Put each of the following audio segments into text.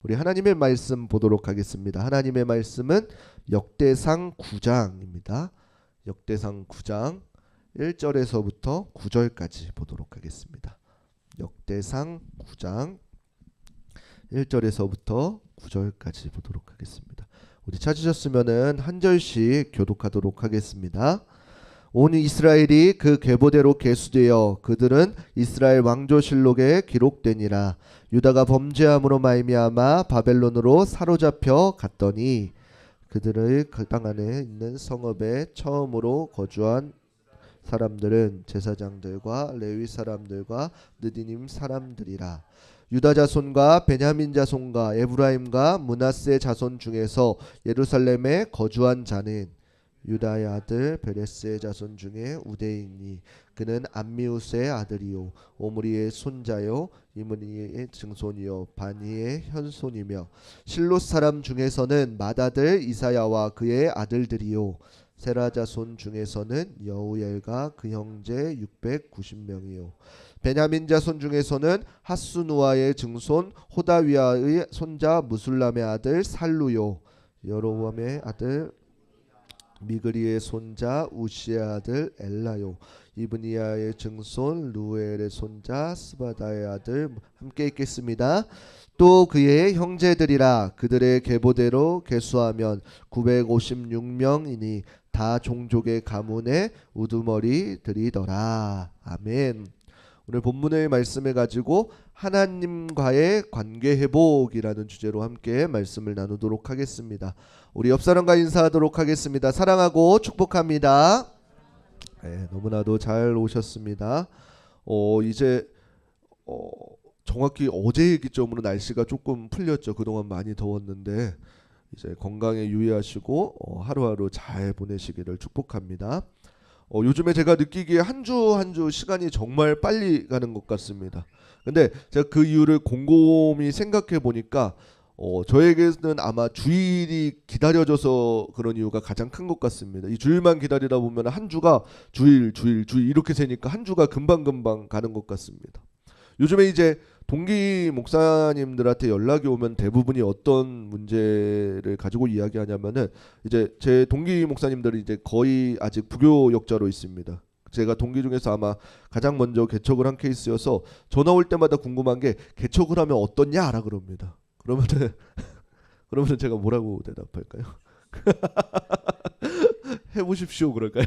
우리 하나님의 말씀 보도록 하겠습니다. 하나님의 말씀은 역대상 9장입니다. 역대상 9장 1절에서부터 9절까지 보도록 하겠습니다. 역대상 9장 1절에서부터 9절까지 보도록 하겠습니다. 우리 찾으셨으면은 한 절씩 교독하도록 하겠습니다. 온 이스라엘이 그 계보대로 계수되어 그들은 이스라엘 왕조실록에 기록되니라. 유다가 범죄함으로 말미암아 바벨론으로 사로잡혀 갔더니 그들의 그 땅 안에 있는 성읍에 처음으로 거주한 사람들은 제사장들과 레위 사람들과 느디님 사람들이라. 유다 자손과 베냐민 자손과 에브라임과 므낫세 자손 중에서 예루살렘에 거주한 자는 유다의 아들 베레스의 자손 중에 우대이니 그는 암미우스의 아들이요 오므리의 손자요 이므리의 증손이요 바니의 현손이며 실롯 사람 중에서는 맏아들 이사야와 그의 아들들이요 세라 자손 중에서는 여우엘과 그 형제 690명이요 베냐민 자손 중에서는 하수누아의 증손 호다위아의 손자 무술람의 아들 살루요 여로밤의 아들 미그리의 손자 우시의 아들 엘라요 이브니야의 증손 루엘의 손자 스바다의 아들 함께 읽겠습니다. 또 그의 형제들이라 그들의 계보대로 계수하면 956명이니 다 종족의 가문의 우두머리들이더라. 아멘. 오늘 본문의 말씀을 가지고 하나님과의 관계 회복이라는 주제로 함께 말씀을 나누도록 하겠습니다. 우리 옆 사람과 인사하도록 하겠습니다. 사랑하고 축복합니다. 네, 너무나도 잘 오셨습니다. 이제 정확히 어제 기점으로 날씨가 조금 풀렸죠. 그동안 많이 더웠는데 이제 건강에 유의하시고 하루하루 잘 보내시기를 축복합니다. 요즘에 제가 느끼기에 한 주 한 주 시간이 정말 빨리 가는 것 같습니다. 근데 제가 그 이유를 곰곰이 생각해 보니까 저에게는 아마 주일이 기다려져서 그런 이유가 가장 큰 것 같습니다. 이 주일만 기다리다 보면 한 주가 주일 이렇게 세니까 한 주가 금방금방 가는 것 같습니다. 요즘에 이제 동기 목사님들한테 연락이 오면 대부분이 어떤 문제를 가지고 이야기하냐면은 이제 제 동기 목사님들이 이제 거의 아직 부교 역자로 있습니다. 제가 동기 중에서 아마 가장 먼저 개척을 한 케이스여서 전화 올 때마다 궁금한 게 개척을 하면 어떻냐라 그럽니다. 그러면은 제가 뭐라고 대답할까요? 해보십시오 그럴까요?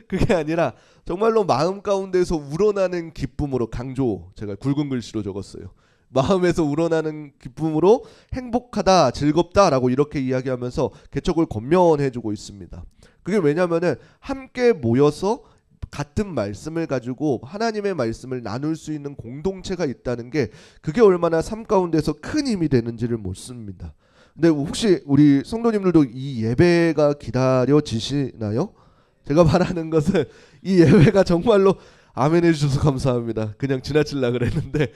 그게 아니라 정말로 마음 가운데서 우러나는 기쁨으로 강조 제가 굵은 글씨로 적었어요. 마음에서 우러나는 기쁨으로 행복하다 즐겁다라고 이렇게 이야기하면서 개척을 권면해주고 있습니다. 그게 왜냐면은 함께 모여서 같은 말씀을 가지고 하나님의 말씀을 나눌 수 있는 공동체가 있다는 게 그게 얼마나 삶 가운데서 큰 힘이 되는지를 묻습니다. 근데 혹시 우리 성도님들도 이 예배가 기다려지시나요? 제가 말하는 것은 이 예배가 정말로 아멘 해주셔서 감사합니다. 그냥 지나치려고 그랬는데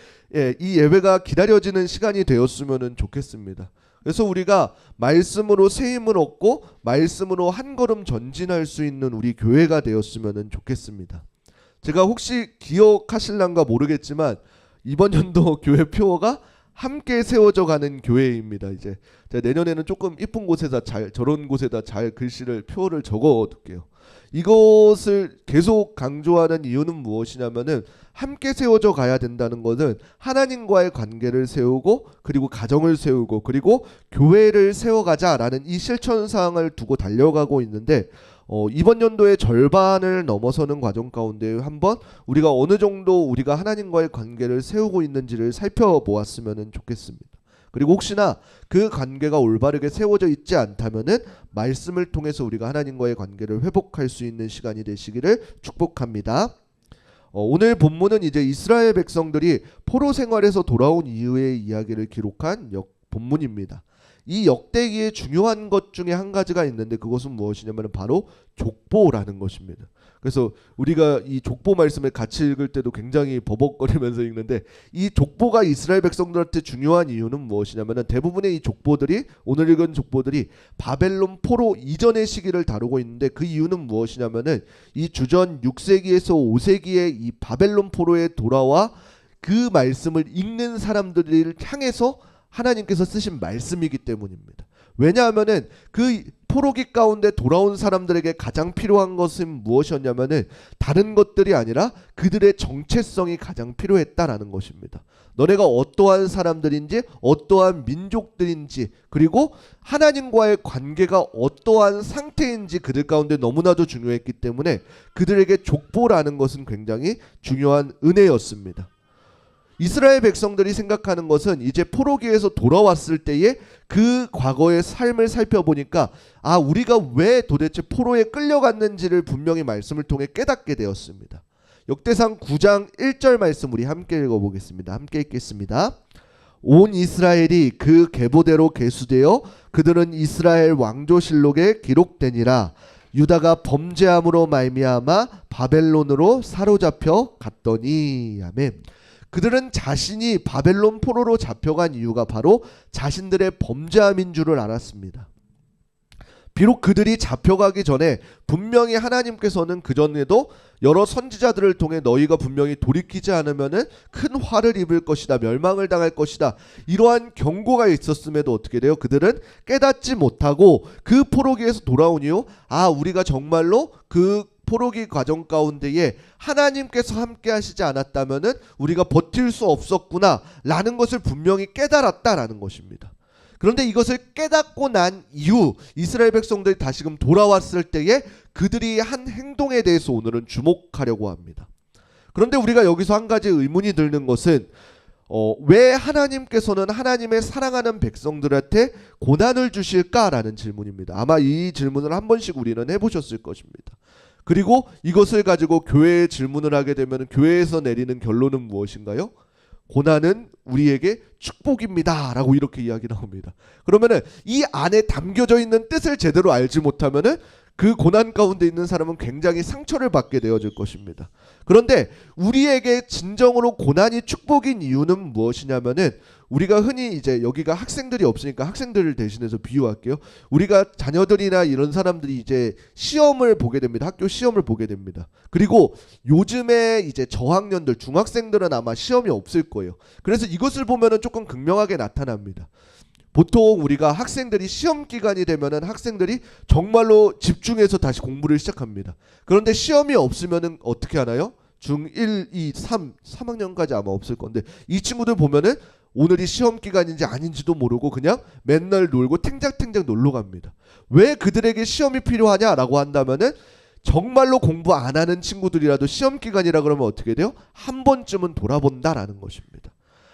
이 예배가 기다려지는 시간이 되었으면 좋겠습니다. 그래서 우리가 말씀으로 새 힘을 얻고 말씀으로 한 걸음 전진할 수 있는 우리 교회가 되었으면 좋겠습니다. 제가 혹시 기억하실란가 모르겠지만 이번 연도 교회 표어가 함께 세워져 가는 교회입니다. 이제 제가 내년에는 조금 이쁜 곳에다 저런 곳에다 잘 글씨를 표어를 적어둘게요. 이것을 계속 강조하는 이유는 무엇이냐면은 함께 세워져 가야 된다는 것은 하나님과의 관계를 세우고 그리고 가정을 세우고 그리고 교회를 세워가자라는 이 실천사항을 두고 달려가고 있는데 이번 연도의 절반을 넘어서는 과정 가운데 한번 우리가 어느 정도 우리가 하나님과의 관계를 세우고 있는지를 살펴보았으면 좋겠습니다. 그리고 혹시나 그 관계가 올바르게 세워져 있지 않다면은 말씀을 통해서 우리가 하나님과의 관계를 회복할 수 있는 시간이 되시기를 축복합니다. 오늘 본문은 이제 이스라엘 백성들이 포로 생활에서 돌아온 이후의 이야기를 기록한 본문입니다. 이 역대기의 중요한 것 중에 한 가지가 있는데 그것은 무엇이냐면 바로 족보라는 것입니다. 그래서 우리가 이 족보 말씀을 같이 읽을 때도 굉장히 버벅거리면서 읽는데 이 족보가 이스라엘 백성들한테 중요한 이유는 무엇이냐면 대부분의 이 족보들이 오늘 읽은 족보들이 바벨론 포로 이전의 시기를 다루고 있는데 그 이유는 무엇이냐면은 이 주전 6세기에서 5세기의 이 바벨론 포로에 돌아와 그 말씀을 읽는 사람들을 향해서 하나님께서 쓰신 말씀이기 때문입니다. 왜냐하면은 그 포로기 가운데 돌아온 사람들에게 가장 필요한 것은 무엇이었냐면은 다른 것들이 아니라 그들의 정체성이 가장 필요했다라는 것입니다. 너네가 어떠한 사람들인지, 어떠한 민족들인지, 그리고 하나님과의 관계가 어떠한 상태인지 그들 가운데 너무나도 중요했기 때문에 그들에게 족보라는 것은 굉장히 중요한 은혜였습니다. 이스라엘 백성들이 생각하는 것은 이제 포로기에서 돌아왔을 때의 그 과거의 삶을 살펴보니까 우리가 왜 도대체 포로에 끌려갔는지를 분명히 말씀을 통해 깨닫게 되었습니다. 역대상 9장 1절 말씀 우리 함께 읽어보겠습니다. 함께 읽겠습니다. 온 이스라엘이 그 계보대로 계수되어 그들은 이스라엘 왕조실록에 기록되니라. 유다가 범죄함으로 말미암아 바벨론으로 사로잡혀 갔더니. 아멘. 그들은 자신이 바벨론 포로로 잡혀간 이유가 바로 자신들의 범죄함인 줄을 알았습니다. 비록 그들이 잡혀가기 전에 분명히 하나님께서는 그전에도 여러 선지자들을 통해 너희가 분명히 돌이키지 않으면 큰 화를 입을 것이다, 멸망을 당할 것이다, 이러한 경고가 있었음에도 어떻게 돼요? 그들은 깨닫지 못하고 그 포로기에서 돌아온 이후 우리가 정말로 그 포로기 과정 가운데에 하나님께서 함께 하시지 않았다면 우리가 버틸 수 없었구나 라는 것을 분명히 깨달았다라는 것입니다. 그런데 이것을 깨닫고 난 이후 이스라엘 백성들이 다시금 돌아왔을 때에 그들이 한 행동에 대해서 오늘은 주목하려고 합니다. 그런데 우리가 여기서 한 가지 의문이 드는 것은 왜 하나님께서는 하나님의 사랑하는 백성들한테 고난을 주실까라는 질문입니다. 아마 이 질문을 한 번씩 우리는 해보셨을 것입니다. 그리고 이것을 가지고 교회에 질문을 하게 되면 교회에서 내리는 결론은 무엇인가요? 고난은 우리에게 축복입니다 라고 이렇게 이야기 나옵니다. 그러면은 이 안에 담겨져 있는 뜻을 제대로 알지 못하면은 그 고난 가운데 있는 사람은 굉장히 상처를 받게 되어질 것입니다. 그런데 우리에게 진정으로 고난이 축복인 이유는 무엇이냐면은 우리가 흔히 이제 여기가 학생들이 없으니까 학생들을 대신해서 비유할게요. 우리가 자녀들이나 이런 사람들이 이제 시험을 보게 됩니다. 학교 시험을 보게 됩니다. 그리고 요즘에 이제 저학년들, 중학생들은 아마 시험이 없을 거예요. 그래서 이것을 보면은 조금 극명하게 나타납니다. 보통 우리가 학생들이 시험 기간이 되면은 학생들이 정말로 집중해서 다시 공부를 시작합니다. 그런데 시험이 없으면은 어떻게 하나요? 중1, 2, 3학년까지 아마 없을 건데 이 친구들 보면은 오늘이 시험 기간인지 아닌지도 모르고 그냥 맨날 놀고 탱작탱작 놀러 갑니다. 왜 그들에게 시험이 필요하냐라고 한다면은 정말로 공부 안 하는 친구들이라도 시험 기간이라 그러면 어떻게 돼요? 한 번쯤은 돌아본다라는 것입니다.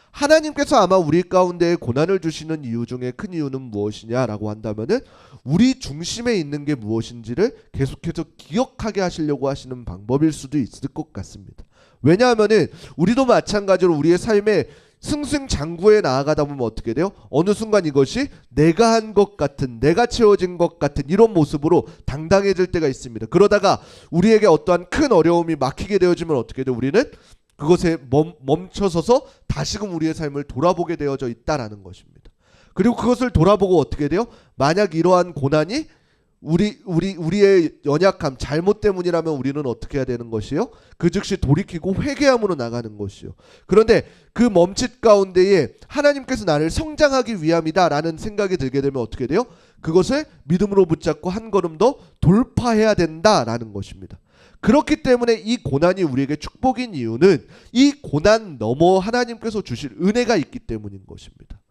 하나님께서 아마 우리 가운데 고난을 주시는 이유 중에 큰 이유는 무엇이냐라고 한다면은 우리 중심에 있는 게 무엇인지를 계속해서 기억하게 하시려고 하시는 방법일 수도 있을 것 같습니다. 왜냐하면은 우리도 마찬가지로 우리의 삶에 승승장구에 나아가다 보면 어떻게 돼요? 어느 순간 이것이 내가 한 것 같은, 내가 채워진 것 같은 이런 모습으로 당당해질 때가 있습니다. 그러다가 우리에게 어떠한 큰 어려움이 막히게 되어지면 어떻게 돼요? 우리는 그것에 멈춰서서 다시금 우리의 삶을 돌아보게 되어져 있다라는 것입니다. 그리고 그것을 돌아보고 어떻게 돼요? 만약 이러한 고난이 우리의 연약함, 잘못 때문이라면 우리는 어떻게 해야 되는 것이요? 그 즉시 돌이키고 회개함으로 나가는 것이요. 그런데 그 멈칫 가운데에 하나님께서 나를 성장하기 위함이다라는 생각이 들게 되면 어떻게 돼요? 그것을 믿음으로 붙잡고 한 걸음 더 돌파해야 된다라는 것입니다. 그렇기 때문에 이 고난이 우리에게 축복인 이유는 이 고난 너머 하나님께서 주실 은혜가 있기 때문인 것입니다.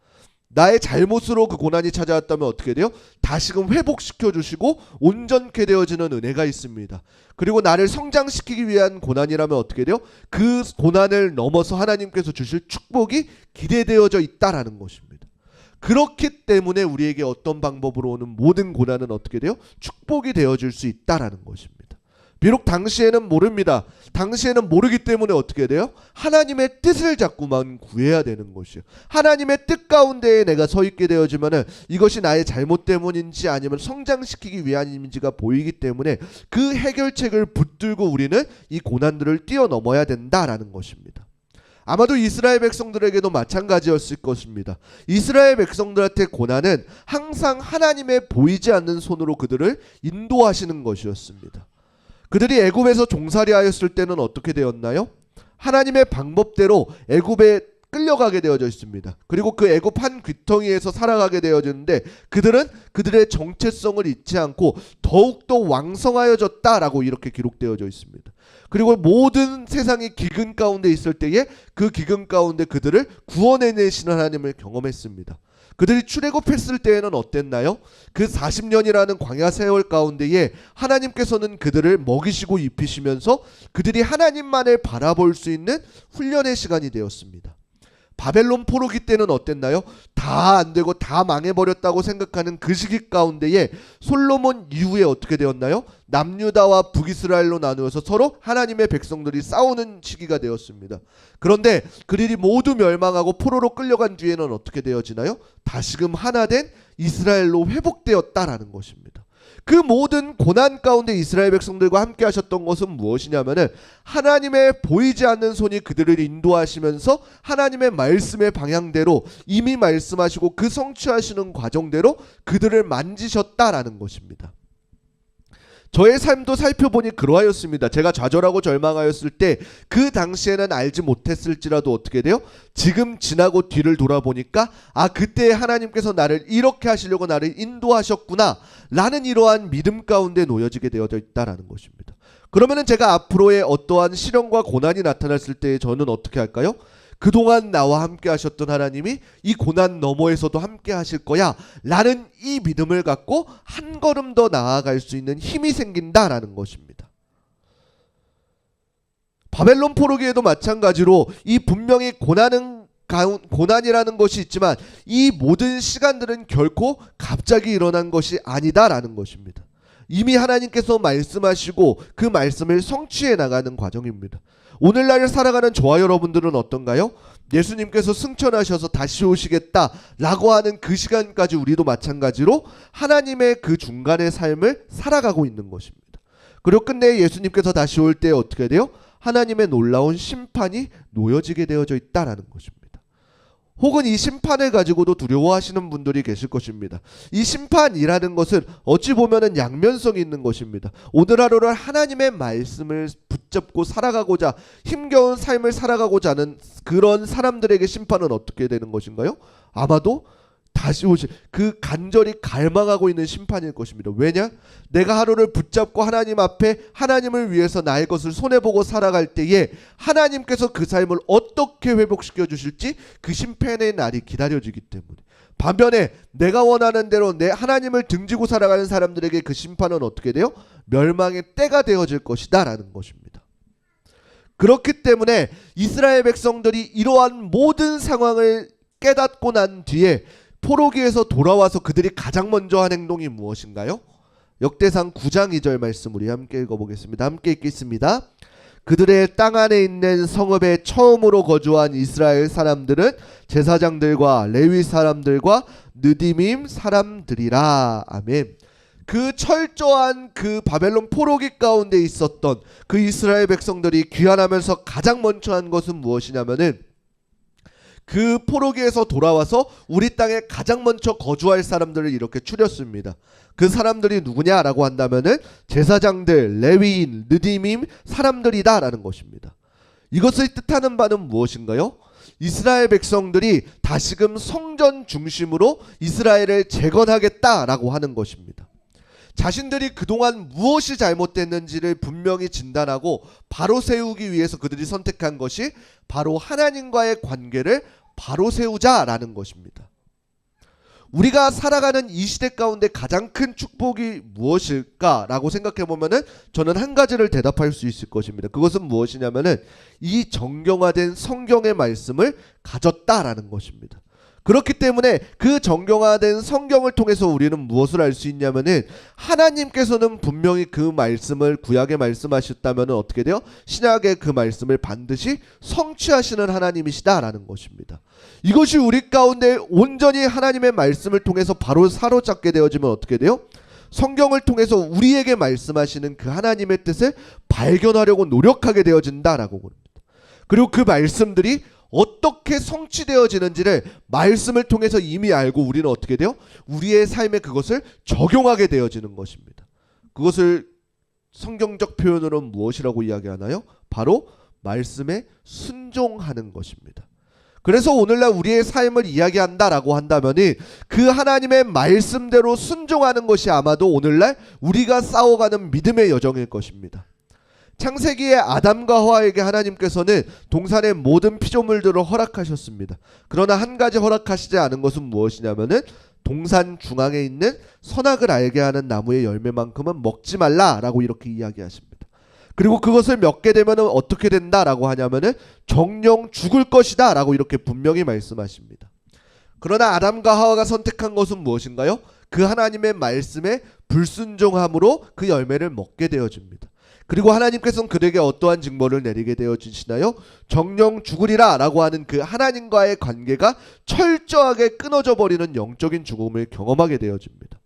나의 잘못으로 그 고난이 찾아왔다면 어떻게 돼요? 다시금 회복시켜 주시고 온전케 되어지는 은혜가 있습니다. 그리고 나를 성장시키기 위한 고난이라면 어떻게 돼요? 그 고난을 넘어서 하나님께서 주실 축복이 기대되어져 있다라는 것입니다. 그렇기 때문에 우리에게 어떤 방법으로 오는 모든 고난은 어떻게 돼요? 축복이 되어질 수 있다라는 것입니다. 비록 당시에는 모릅니다. 당시에는 모르기 때문에 어떻게 돼요? 하나님의 뜻을 자꾸만 구해야 되는 것이에요. 하나님의 뜻 가운데에 내가 서 있게 되어지면은 이것이 나의 잘못 때문인지 아니면 성장시키기 위함인지가 보이기 때문에 그 해결책을 붙들고 우리는 이 고난들을 뛰어넘어야 된다라는 것입니다. 아마도 이스라엘 백성들에게도 마찬가지였을 것입니다. 이스라엘 백성들한테 고난은 항상 하나님의 보이지 않는 손으로 그들을 인도하시는 것이었습니다. 그들이 애굽에서 종살이하였을 때는 어떻게 되었나요? 하나님의 방법대로 애굽의 끌려가게 되어져 있습니다. 그리고 그 애굽 한 귀퉁이에서 살아가게 되어지는데 그들은 그들의 정체성을 잊지 않고 더욱더 왕성하여졌다라고 이렇게 기록되어져 있습니다. 그리고 모든 세상이 기근 가운데 있을 때에 그 기근 가운데 그들을 구원해내시는 하나님을 경험했습니다. 그들이 출애굽했을 때에는 어땠나요? 그 40년이라는 광야 세월 가운데에 하나님께서는 그들을 먹이시고 입히시면서 그들이 하나님만을 바라볼 수 있는 훈련의 시간이 되었습니다. 바벨론 포로기 때는 어땠나요? 다 안되고 다 망해버렸다고 생각하는 그 시기 가운데에 솔로몬 이후에 어떻게 되었나요? 남유다와 북이스라엘로 나누어서 서로 하나님의 백성들이 싸우는 시기가 되었습니다. 그런데 그들이 모두 멸망하고 포로로 끌려간 뒤에는 어떻게 되어지나요? 다시금 하나된 이스라엘로 회복되었다라는 것입니다. 그 모든 고난 가운데 이스라엘 백성들과 함께 하셨던 것은 무엇이냐면은 하나님의 보이지 않는 손이 그들을 인도하시면서 하나님의 말씀의 방향대로 이미 말씀하시고 그 성취하시는 과정대로 그들을 만지셨다라는 것입니다. 저의 삶도 살펴보니 그러하였습니다. 제가 좌절하고 절망하였을 때 그 당시에는 알지 못했을지라도 어떻게 돼요? 지금 지나고 뒤를 돌아보니까 아, 그때 하나님께서 나를 이렇게 하시려고 나를 인도하셨구나 라는 이러한 믿음 가운데 놓여지게 되어져 있다라는 것입니다. 그러면은 제가 앞으로의 어떠한 시련과 고난이 나타났을 때 저는 어떻게 할까요? 그동안 나와 함께 하셨던 하나님이 이 고난 너머에서도 함께 하실 거야 라는 이 믿음을 갖고 한 걸음 더 나아갈 수 있는 힘이 생긴다라는 것입니다. 바벨론 포로기에도 마찬가지로 이 분명히 고난이라는 것이 있지만 이 모든 시간들은 결코 갑자기 일어난 것이 아니다라는 것입니다. 이미 하나님께서 말씀하시고 그 말씀을 성취해 나가는 과정입니다. 오늘날 살아가는 저와 여러분들은 어떤가요? 예수님께서 승천하셔서 다시 오시겠다 라고 하는 그 시간까지 우리도 마찬가지로 하나님의 그 중간의 삶을 살아가고 있는 것입니다. 그리고 끝내 예수님께서 다시 올 때 어떻게 돼요? 하나님의 놀라운 심판이 놓여지게 되어져 있다라는 것입니다. 혹은 이 심판을 가지고도 두려워하시는 분들이 계실 것입니다. 이 심판이라는 것은 어찌 보면은 양면성이 있는 것입니다. 오늘 하루를 하나님의 말씀을 붙잡고 살아가고자 힘겨운 삶을 살아가고자 하는 그런 사람들에게 심판은 어떻게 되는 것인가요? 아마도 다시 오실 그 간절히 갈망하고 있는 심판일 것입니다. 왜냐? 내가 하루를 붙잡고 하나님 앞에 하나님을 위해서 나의 것을 손해보고 살아갈 때에 하나님께서 그 삶을 어떻게 회복시켜 주실지 그 심판의 날이 기다려지기 때문에, 반면에 내가 원하는 대로 내 하나님을 등지고 살아가는 사람들에게 그 심판은 어떻게 돼요? 멸망의 때가 되어질 것이다 라는 것입니다. 그렇기 때문에 이스라엘 백성들이 이러한 모든 상황을 깨닫고 난 뒤에 포로기에서 돌아와서 그들이 가장 먼저 한 행동이 무엇인가요? 역대상 9장 2절 말씀 우리 함께 읽어보겠습니다. 함께 읽겠습니다. 그들의 땅 안에 있는 성읍에 처음으로 거주한 이스라엘 사람들은 제사장들과 레위 사람들과 느디밈 사람들이라. 아멘. 그 철저한 그 바벨론 포로기 가운데 있었던 그 이스라엘 백성들이 귀환하면서 가장 먼저 한 것은 무엇이냐면은 그 포로기에서 돌아와서 우리 땅에 가장 먼저 거주할 사람들을 이렇게 추렸습니다. 그 사람들이 누구냐라고 한다면은 제사장들, 레위인, 느디밈 사람들이다 라는 것입니다. 이것을 뜻하는 바는 무엇인가요? 이스라엘 백성들이 다시금 성전 중심으로 이스라엘을 재건하겠다라고 하는 것입니다. 자신들이 그동안 무엇이 잘못됐는지를 분명히 진단하고 바로 세우기 위해서 그들이 선택한 것이 바로 하나님과의 관계를 바로 세우자라는 것입니다. 우리가 살아가는 이 시대 가운데 가장 큰 축복이 무엇일까라고 생각해보면은 저는 한 가지를 대답할 수 있을 것입니다. 그것은 무엇이냐면은 이 정경화된 성경의 말씀을 가졌다라는 것입니다. 그렇기 때문에 그 정경화된 성경을 통해서 우리는 무엇을 알 수 있냐면은 하나님께서는 분명히 그 말씀을 구약에 말씀하셨다면 어떻게 돼요? 신약의 그 말씀을 반드시 성취하시는 하나님이시다라는 것입니다. 이것이 우리 가운데 온전히 하나님의 말씀을 통해서 바로 사로잡게 되어지면 어떻게 돼요? 성경을 통해서 우리에게 말씀하시는 그 하나님의 뜻을 발견하려고 노력하게 되어진다라고 합니다. 그리고 그 말씀들이 어떻게 성취되어지는지를 말씀을 통해서 이미 알고 우리는 어떻게 돼요? 우리의 삶에 그것을 적용하게 되어지는 것입니다. 그것을 성경적 표현으로 무엇이라고 이야기하나요? 바로 말씀에 순종하는 것입니다. 그래서 오늘날 우리의 삶을 이야기한다라고 한다면은 그 하나님의 말씀대로 순종하는 것이 아마도 오늘날 우리가 싸워가는 믿음의 여정일 것입니다. 창세기에 아담과 하와에게 하나님께서는 동산의 모든 피조물들을 허락하셨습니다. 그러나 한 가지 허락하시지 않은 것은 무엇이냐면은 동산 중앙에 있는 선악을 알게 하는 나무의 열매만큼은 먹지 말라라고 이렇게 이야기하십니다. 그리고 그것을 먹게 되면 어떻게 된다라고 하냐면은 정령 죽을 것이다 라고 이렇게 분명히 말씀하십니다. 그러나 아담과 하와가 선택한 것은 무엇인가요? 그 하나님의 말씀에 불순종함으로 그 열매를 먹게 되어집니다. 그리고 하나님께서는 그들에게 어떠한 징벌을 내리게 되어지시나요? 정령 죽으리라 라고 하는 그 하나님과의 관계가 철저하게 끊어져 버리는 영적인 죽음을 경험하게 되어집니다.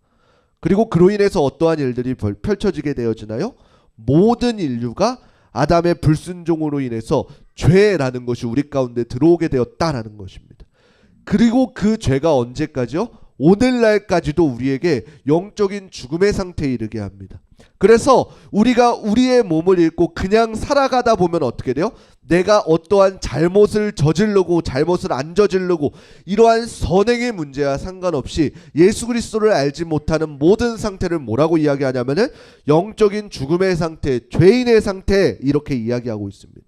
그리고 그로 인해서 어떠한 일들이 펼쳐지게 되어지나요? 모든 인류가 아담의 불순종으로 인해서 죄라는 것이 우리 가운데 들어오게 되었다라는 것입니다. 그리고 그 죄가 언제까지요? 오늘날까지도 우리에게 영적인 죽음의 상태에 이르게 합니다. 그래서 우리가 우리의 몸을 잃고 그냥 살아가다 보면 어떻게 돼요? 내가 어떠한 잘못을 저지르고 잘못을 안 저지르고 이러한 선행의 문제와 상관없이 예수 그리스도를 알지 못하는 모든 상태를 뭐라고 이야기하냐면은 영적인 죽음의 상태, 죄인의 상태 이렇게 이야기하고 있습니다.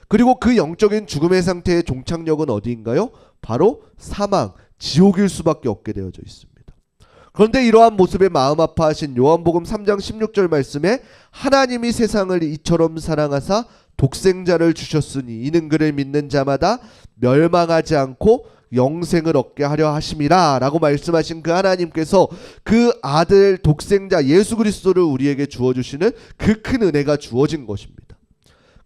그리고 그 영적인 죽음의 상태의 종착역은 어디인가요? 바로 사망, 지옥일 수밖에 없게 되어져 있습니다. 그런데 이러한 모습에 마음 아파하신 요한복음 3장 16절 말씀에 하나님이 세상을 이처럼 사랑하사 독생자를 주셨으니 이는 그를 믿는 자마다 멸망하지 않고 영생을 얻게 하려 하심이라 라고 말씀하신 그 하나님께서 그 아들 독생자 예수 그리스도를 우리에게 주어주시는 그 큰 은혜가 주어진 것입니다.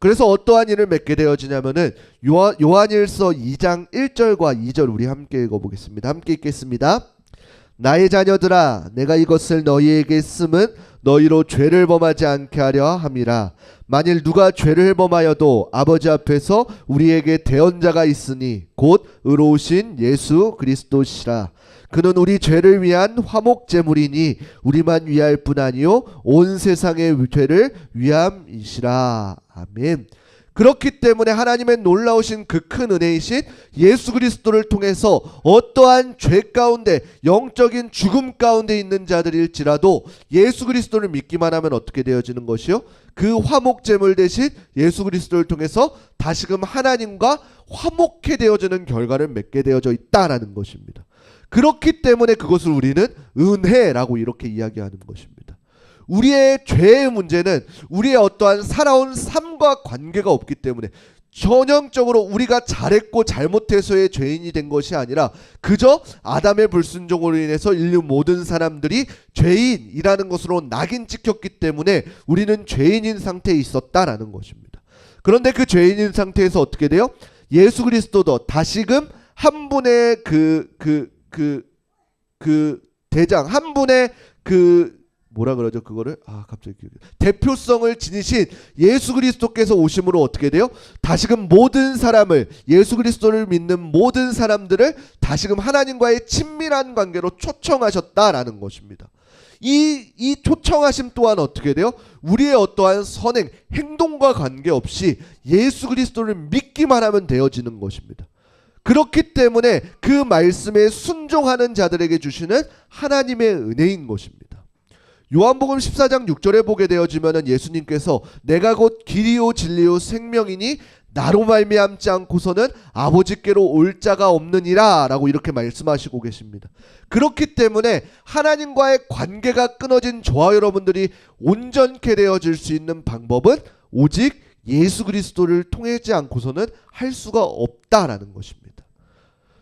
그래서 어떠한 일을 맺게 되어지냐면은 요한일서 2장 1절과 2절 우리 함께 읽어보겠습니다. 함께 읽겠습니다. 나의 자녀들아 내가 이것을 너희에게 쓰면 너희로 죄를 범하지 않게 하려 함이라. 만일 누가 죄를 범하여도 아버지 앞에서 우리에게 대언자가 있으니 곧 의로우신 예수 그리스도시라. 그는 우리 죄를 위한 화목제물이니 우리만 위할 뿐 아니요 온 세상의 죄를 위함이시라. 아멘. 그렇기 때문에 하나님의 놀라우신 그 큰 은혜이신 예수 그리스도를 통해서 어떠한 죄 가운데 영적인 죽음 가운데 있는 자들일지라도 예수 그리스도를 믿기만 하면 어떻게 되어지는 것이요? 그 화목제물 대신 예수 그리스도를 통해서 다시금 하나님과 화목해 되어지는 결과를 맺게 되어져 있다라는 것입니다. 그렇기 때문에 그것을 우리는 은혜라고 이렇게 이야기하는 것입니다. 우리의 죄의 문제는 우리의 어떠한 살아온 삶과 관계가 없기 때문에 전형적으로 우리가 잘했고 잘못해서의 죄인이 된 것이 아니라 그저 아담의 불순종으로 인해서 인류 모든 사람들이 죄인이라는 것으로 낙인 찍혔기 때문에 우리는 죄인인 상태에 있었다라는 것입니다. 그런데 그 죄인인 상태에서 어떻게 돼요? 예수 그리스도도 다시금 한 분의 대장, 한 분의 뭐라 그러죠? 그거를 갑자기 대표성을 지니신 예수 그리스도께서 오심으로 어떻게 돼요? 다시금 모든 사람을 예수 그리스도를 믿는 모든 사람들을 다시금 하나님과의 친밀한 관계로 초청하셨다라는 것입니다. 이 초청하심 또한 어떻게 돼요? 우리의 어떠한 선행, 행동과 관계없이 예수 그리스도를 믿기만 하면 되어지는 것입니다. 그렇기 때문에 그 말씀에 순종하는 자들에게 주시는 하나님의 은혜인 것입니다. 요한복음 14장 6절에 보게 되어지면 예수님께서 내가 곧 길이요 진리요 생명이니 나로 말미암지 않고서는 아버지께로 올 자가 없느니라 라고 이렇게 말씀하시고 계십니다. 그렇기 때문에 하나님과의 관계가 끊어진 저와 여러분들이 온전케 되어질 수 있는 방법은 오직 예수 그리스도를 통하지 않고서는 할 수가 없다라는 것입니다.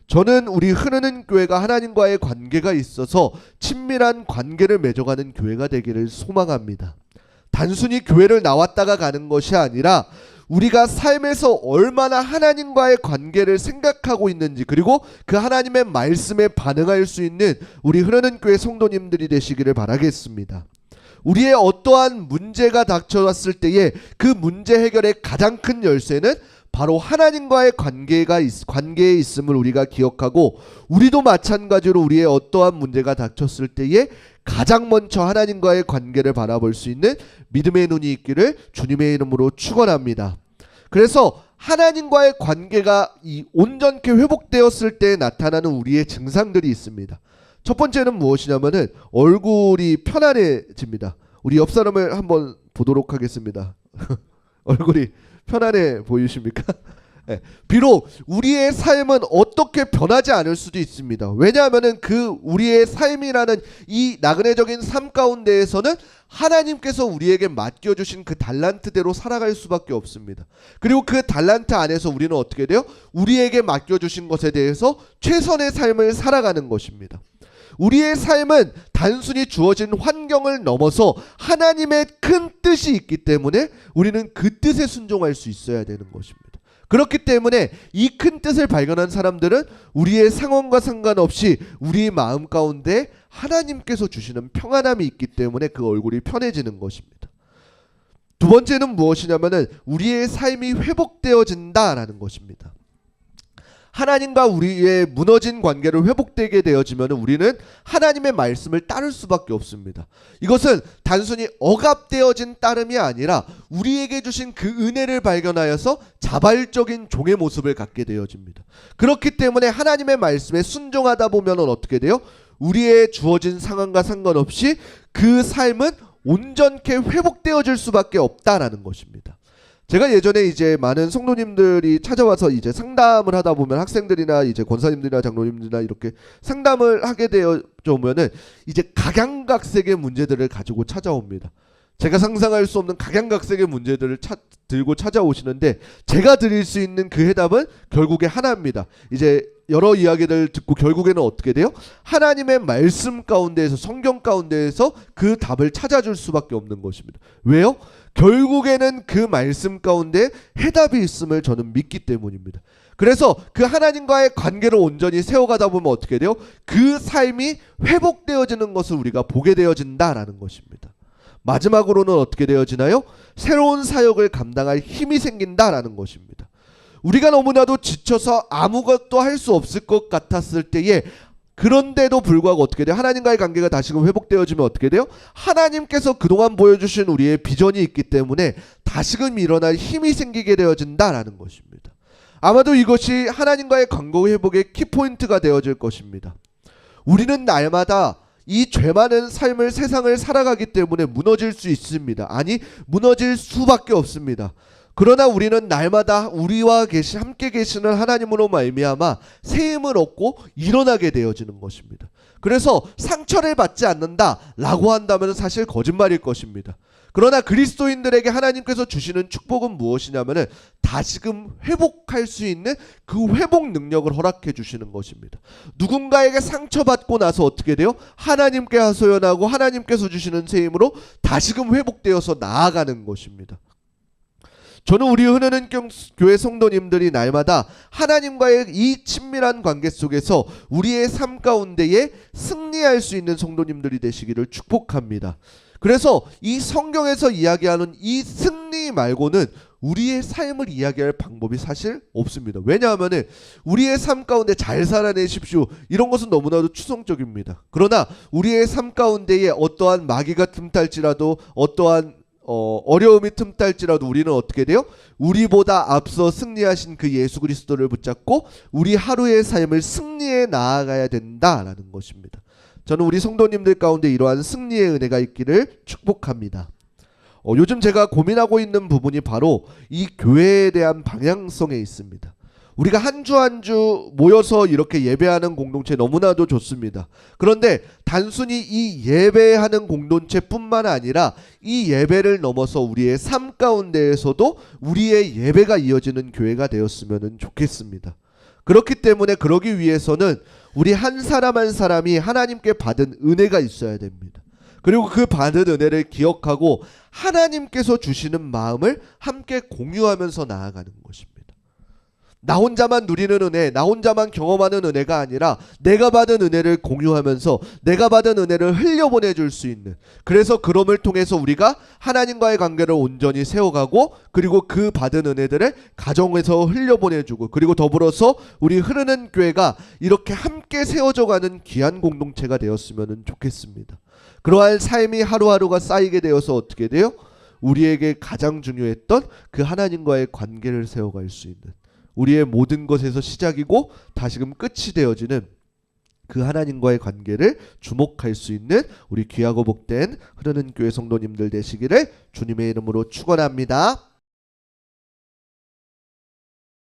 저는 우리 흐르는 교회가 하나님과의 관계가 있어서 친밀한 관계를 맺어가는 교회가 되기를 소망합니다. 단순히 교회를 나왔다가 가는 것이 아니라 우리가 삶에서 얼마나 하나님과의 관계를 생각하고 있는지 그리고 그 하나님의 말씀에 반응할 수 있는 우리 흐르는 교회 성도님들이 되시기를 바라겠습니다. 우리의 어떠한 문제가 닥쳐왔을 때에 그 문제 해결의 가장 큰 열쇠는 바로 하나님과의 관계에 있음을 우리가 기억하고 우리도 마찬가지로 우리의 어떠한 문제가 닥쳤을 때에 가장 먼저 하나님과의 관계를 바라볼 수 있는 믿음의 눈이 있기를 주님의 이름으로 축원합니다. 그래서 하나님과의 관계가 이 온전케 회복되었을 때 나타나는 우리의 증상들이 있습니다. 첫 번째는 무엇이냐면은 얼굴이 편안해집니다. 우리 옆 사람을 한번 보도록 하겠습니다. 얼굴이 편안해 보이십니까? 네. 비록 우리의 삶은 어떻게 변하지 않을 수도 있습니다. 왜냐하면은 그 우리의 삶이라는 이 나그네적인 삶 가운데에서는 하나님께서 우리에게 맡겨주신 그 달란트대로 살아갈 수밖에 없습니다. 그리고 그 달란트 안에서 우리는 어떻게 돼요? 우리에게 맡겨주신 것에 대해서 최선의 삶을 살아가는 것입니다. 우리의 삶은 단순히 주어진 환경을 넘어서 하나님의 큰 뜻이 있기 때문에 우리는 그 뜻에 순종할 수 있어야 되는 것입니다. 그렇기 때문에 이 큰 뜻을 발견한 사람들은 우리의 상황과 상관없이 우리 마음 가운데 하나님께서 주시는 평안함이 있기 때문에 그 얼굴이 편해지는 것입니다. 두 번째는 무엇이냐면은 우리의 삶이 회복되어진다라는 것입니다. 하나님과 우리의 무너진 관계를 회복되게 되어지면 우리는 하나님의 말씀을 따를 수밖에 없습니다. 이것은 단순히 억압되어진 따름이 아니라 우리에게 주신 그 은혜를 발견하여서 자발적인 종의 모습을 갖게 되어집니다. 그렇기 때문에 하나님의 말씀에 순종하다 보면 어떻게 돼요? 우리의 주어진 상황과 상관없이 그 삶은 온전케 회복되어질 수밖에 없다라는 것입니다. 제가 예전에 이제 많은 성도님들이 찾아와서 이제 상담을 하다 보면 학생들이나 이제 권사님들이나 장로님들이나 이렇게 상담을 하게 되어 오면은 이제 각양각색의 문제들을 가지고 찾아옵니다. 제가 상상할 수 없는 각양각색의 문제들을 들고 찾아오시는데 제가 드릴 수 있는 그 해답은 결국에 하나입니다. 이제 여러 이야기를 듣고 결국에는 어떻게 돼요? 하나님의 말씀 가운데에서 성경 가운데에서 그 답을 찾아줄 수밖에 없는 것입니다. 왜요? 결국에는 그 말씀 가운데 해답이 있음을 저는 믿기 때문입니다. 그래서 그 하나님과의 관계를 온전히 세워가다 보면 어떻게 돼요? 그 삶이 회복되어지는 것을 우리가 보게 되어진다라는 것입니다. 마지막으로는 어떻게 되어지나요? 새로운 사역을 감당할 힘이 생긴다라는 것입니다. 우리가 너무나도 지쳐서 아무것도 할 수 없을 것 같았을 때에 그런데도 불구하고 어떻게 돼요? 하나님과의 관계가 다시금 회복되어지면 어떻게 돼요? 하나님께서 그동안 보여주신 우리의 비전이 있기 때문에 다시금 일어날 힘이 생기게 되어진다라는 것입니다. 아마도 이것이 하나님과의 관계 회복의 키포인트가 되어질 것입니다. 우리는 날마다 이 죄 많은 삶을 세상을 살아가기 때문에 무너질 수 있습니다. 아니 무너질 수밖에 없습니다. 그러나 우리는 날마다 우리와 함께 계시는 하나님으로 말미암아 새 힘을 얻고 일어나게 되어지는 것입니다. 그래서 상처를 받지 않는다라고 한다면 사실 거짓말일 것입니다. 그러나 그리스도인들에게 하나님께서 주시는 축복은 무엇이냐면은 다시금 회복할 수 있는 그 회복 능력을 허락해 주시는 것입니다. 누군가에게 상처받고 나서 어떻게 돼요? 하나님께 하소연하고 하나님께서 주시는 새 힘으로 다시금 회복되어서 나아가는 것입니다. 저는 우리 흐르는 교회 성도님들이 날마다 하나님과의 이 친밀한 관계 속에서 우리의 삶 가운데에 승리할 수 있는 성도님들이 되시기를 축복합니다. 그래서 이 성경에서 이야기하는 이 승리 말고는 우리의 삶을 이야기할 방법이 사실 없습니다. 왜냐하면 우리의 삶 가운데 잘 살아내십시오 이런 것은 너무나도 추상적입니다. 그러나 우리의 삶 가운데에 어떠한 마귀가 틈탈지라도 어떠한 어려움이 틈탈지라도 우리는 어떻게 돼요? 우리보다 앞서 승리하신 그 예수 그리스도를 붙잡고 우리 하루의 삶을 승리해 나아가야 된다라는 것입니다. 저는 우리 성도님들 가운데 이러한 승리의 은혜가 있기를 축복합니다. 요즘 제가 고민하고 있는 부분이 바로 이 교회에 대한 방향성에 있습니다. 우리가 한 주 한 주 모여서 이렇게 예배하는 공동체 너무나도 좋습니다. 그런데 단순히 이 예배하는 공동체뿐만 아니라 이 예배를 넘어서 우리의 삶 가운데에서도 우리의 예배가 이어지는 교회가 되었으면 좋겠습니다. 그렇기 때문에 그러기 위해서는 우리 한 사람 한 사람이 하나님께 받은 은혜가 있어야 됩니다. 그리고 그 받은 은혜를 기억하고 하나님께서 주시는 마음을 함께 공유하면서 나아가는 것입니다. 나 혼자만 누리는 은혜, 나 혼자만 경험하는 은혜가 아니라 내가 받은 은혜를 공유하면서 내가 받은 은혜를 흘려보내줄 수 있는, 그래서 그럼을 통해서 우리가 하나님과의 관계를 온전히 세워가고 그리고 그 받은 은혜들을 가정에서 흘려보내주고 그리고 더불어서 우리 흐르는 교회가 이렇게 함께 세워져가는 귀한 공동체가 되었으면 좋겠습니다. 그러한 삶이 하루하루가 쌓이게 되어서 어떻게 돼요? 우리에게 가장 중요했던 그 하나님과의 관계를 세워갈 수 있는, 우리의 모든 것에서 시작이고 다시금 끝이 되어지는 그 하나님과의 관계를 주목할 수 있는 우리 귀하고 복된 흐르는 교회 성도님들 되시기를 주님의 이름으로 축원합니다.